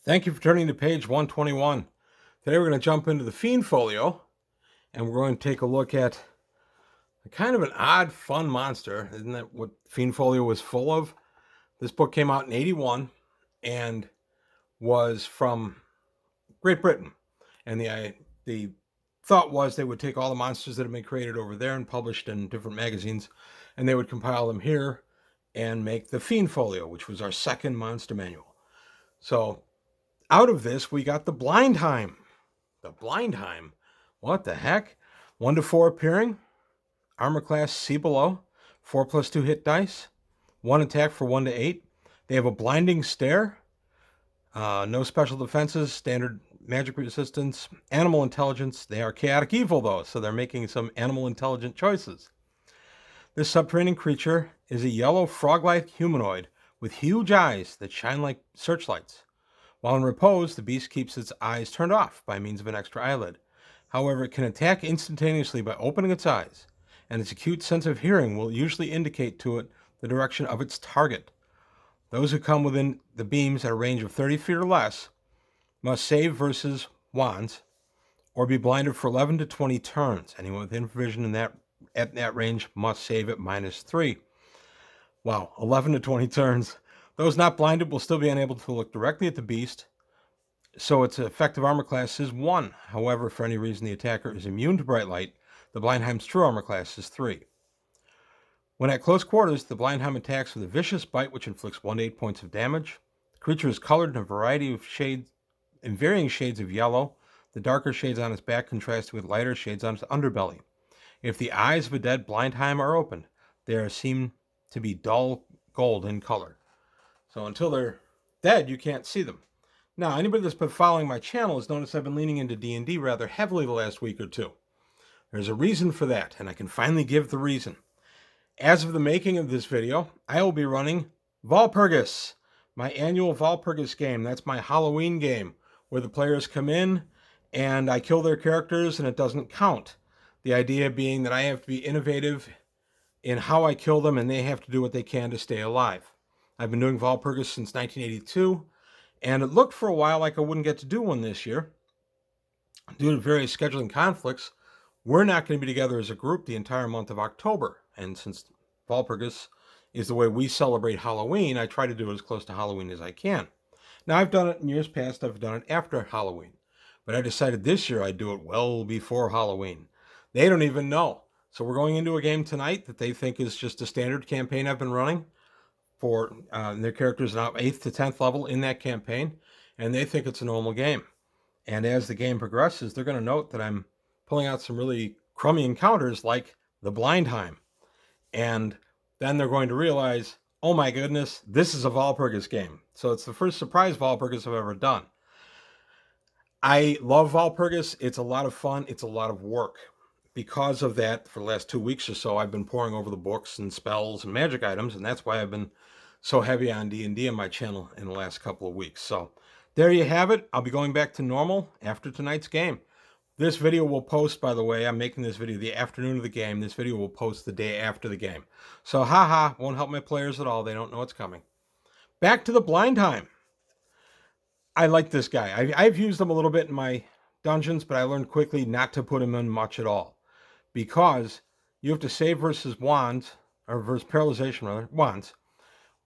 Thank you for turning to page 121. Today we're going to jump into the Fiend Folio, and we're going to take a look at a kind of an odd, fun monster. Isn't that what Fiend Folio was full of? This book came out in 81 and was from Great Britain. And the thought was they would take all the monsters that have been created over there and published in different magazines, and they would compile them here and make the Fiend Folio, which was our second monster manual. So out of this, we got the Blindheim. The Blindheim. What the heck? 1 to 4 appearing. Armor class C below. 4+2 hit dice. 1 attack for 1 to 8. They have a blinding stare. No special defenses. Standard magic resistance. Animal intelligence. They are chaotic evil though, so they're making some animal intelligent choices. This subterranean creature is a yellow frog-like humanoid with huge eyes that shine like searchlights. While in repose, the beast keeps its eyes turned off by means of an extra eyelid. However, it can attack instantaneously by opening its eyes, and its acute sense of hearing will usually indicate to it the direction of its target. Those who come within the beams at a range of 30 feet or less must save versus wands, or be blinded for 11 to 20 turns. Anyone with infravision at that range must save at -3. Wow, 11 to 20 turns. Those not blinded will still be unable to look directly at the beast, so its effective armor class is 1. However, if for any reason the attacker is immune to bright light, the Blindheim's true armor class is 3. When at close quarters, the Blindheim attacks with a vicious bite which inflicts 1 to 8 points of damage. The creature is colored in a variety of shades, in varying shades of yellow. The darker shades on its back contrast with lighter shades on its underbelly. If the eyes of a dead Blindheim are opened, they are seen to be dull gold in color. So until they're dead, you can't see them. Now, anybody that's been following my channel has noticed I've been leaning into D&D rather heavily the last week or two. There's a reason for that, and I can finally give the reason. As of the making of this video, I will be running Walpurgis, my annual Walpurgis game. That's my Halloween game, where the players come in and I kill their characters and it doesn't count. The idea being that I have to be innovative in how I kill them and they have to do what they can to stay alive. I've been doing Walpurgis since 1982, and it looked for a while like I wouldn't get to do one this year. Due to various scheduling conflicts, we're not going to be together as a group the entire month of October. And since Walpurgis is the way we celebrate Halloween, I try to do it as close to Halloween as I can. Now, I've done it in years past. I've done it after Halloween. But I decided this year I'd do it well before Halloween. They don't even know. So we're going into a game tonight that they think is just a standard campaign I've been running. For their characters now 8th to 10th level in that campaign, and they think it's a normal game. And as the game progresses, they're going to note that I'm pulling out some really crummy encounters like the Blindheim. And then they're going to realize, oh my goodness, this is a Walpurgis game. So it's the first surprise Walpurgis I've ever done. I love Walpurgis. It's a lot of fun. It's a lot of work. Because of that, for the last 2 weeks or so, I've been poring over the books and spells and magic items, and that's why I've been so heavy on D&D on my channel in the last couple of weeks. So there you have it. I'll be going back to normal after tonight's game. This video will post, by the way, I'm making this video the afternoon of the game. This video will post the day after the game. So haha, won't help my players at all. They don't know what's coming. Back to the Blindheim. I like this guy. I've used him a little bit in my dungeons, but I learned quickly not to put him in much at all. Because you have to save versus wands, or versus paralyzation rather, wands,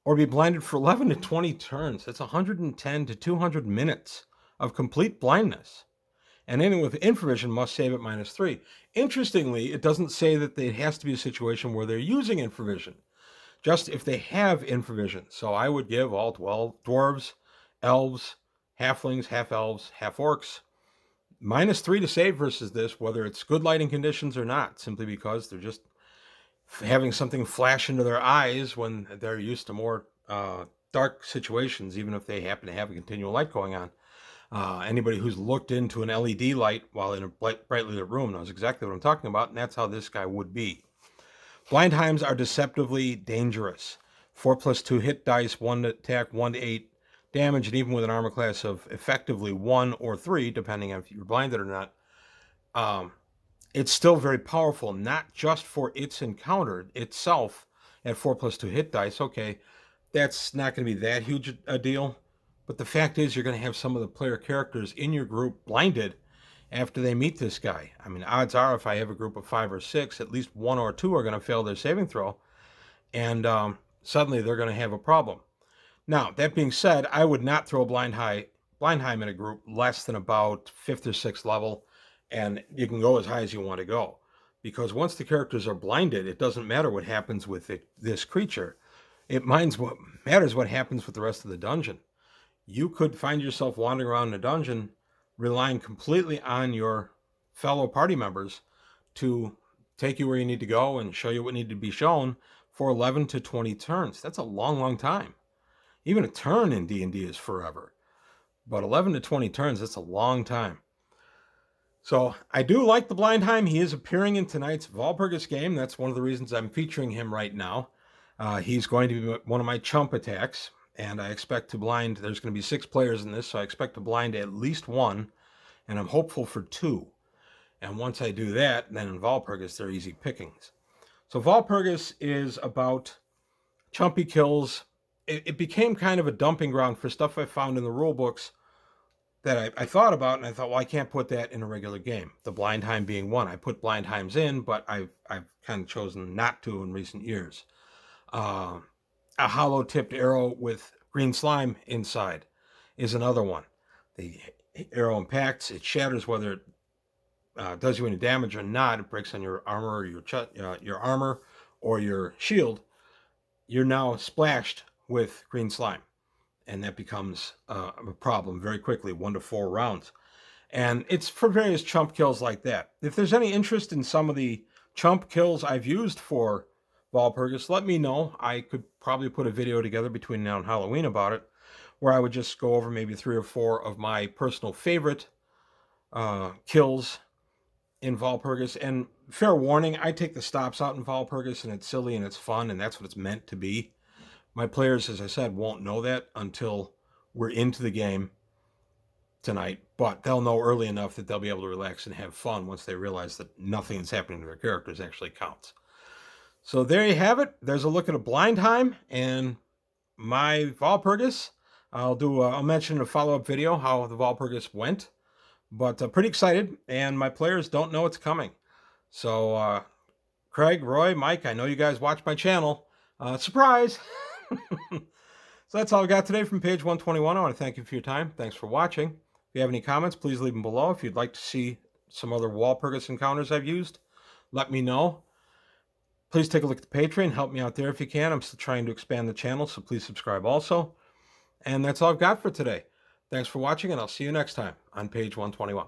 or be blinded for 11 to 20 turns. That's 110 to 200 minutes of complete blindness. And anyone with infravision must save at -3. Interestingly, it doesn't say that it has to be a situation where they're using infravision, just if they have infravision. So I would give all 12 dwarves, elves, halflings, half-elves, half-orcs, -3 to save versus this, whether it's good lighting conditions or not, simply because they're just having something flash into their eyes when they're used to more dark situations, even if they happen to have a continual light going on. Anybody who's looked into an LED light while in a brightly lit room knows exactly what I'm talking about, and that's how this guy would be. Blindheims are deceptively dangerous. 4+2 hit dice, 1 to attack, 1 to 8 damage, and even with an armor class of effectively 1 or 3, depending on if you're blinded or not, it's still very powerful, not just for its encounter itself at 4+2 hit dice. Okay, that's not going to be that huge a deal, But the fact is, you're going to have some of the player characters in your group blinded after they meet this guy. I mean, odds are if I have a group of 5 or 6, at least 1 or 2 are going to fail their saving throw, and suddenly they're going to have a problem. Now, that being said, I would not throw Blindheim in a group less than about 5th or 6th level, and you can go as high as you want to go. Because once the characters are blinded, it doesn't matter what happens with this creature. It matters what happens with the rest of the dungeon. You could find yourself wandering around in a dungeon relying completely on your fellow party members to take you where you need to go and show you what needs to be shown for 11 to 20 turns. That's a long, long time. Even a turn in D&D is forever. But 11 to 20 turns, that's a long time. So I do like the Blindheim. He is appearing in tonight's Walpurgis game. That's one of the reasons I'm featuring him right now. He's going to be one of my chump attacks, and I expect to blind. There's going to be 6 players in this, so I expect to blind at least 1, and I'm hopeful for 2. And once I do that, then in Walpurgis, they're easy pickings. So Walpurgis is about chumpy kills. It became kind of a dumping ground for stuff I found in the rule books that I thought about, and I thought, well, I can't put that in a regular game. The Blindheim being one. I put Blindheims in, but I've kind of chosen not to in recent years. A hollow-tipped arrow with green slime inside is another one. The arrow impacts, it shatters whether it does you any damage or not. It breaks on your armor or your armor or your shield. You're now splashed with green slime, and that becomes a problem very quickly, 1 to 4 rounds. And it's for various chump kills like that. If there's any interest in some of the chump kills I've used for Walpurgis, let me know. I could probably put a video together between now and Halloween about it, where I would just go over maybe 3 or 4 of my personal favorite kills in Walpurgis. And fair warning, I take the stops out in Walpurgis, and it's silly and it's fun, and that's what it's meant to be. My players, as I said, won't know that until we're into the game tonight, but they'll know early enough that they'll be able to relax and have fun once they realize that nothing that's happening to their characters actually counts. So there you have it. There's a look at a Blindheim and my Walpurgis. I'll mention in a follow-up video how the Walpurgis went, but pretty excited, and my players don't know it's coming. So Craig, Roy, Mike, I know you guys watch my channel. Surprise! So that's all I got today from page 121. I want to thank you for your time. Thanks for watching. If you have any comments, please leave them below. If you'd like to see some other Walpurgis encounters I've used, let me know. Please take a look at the Patreon. Help me out there if you can. I'm still trying to expand the channel, so please subscribe also. And that's all I've got for today. Thanks for watching, and I'll see you next time on page 121.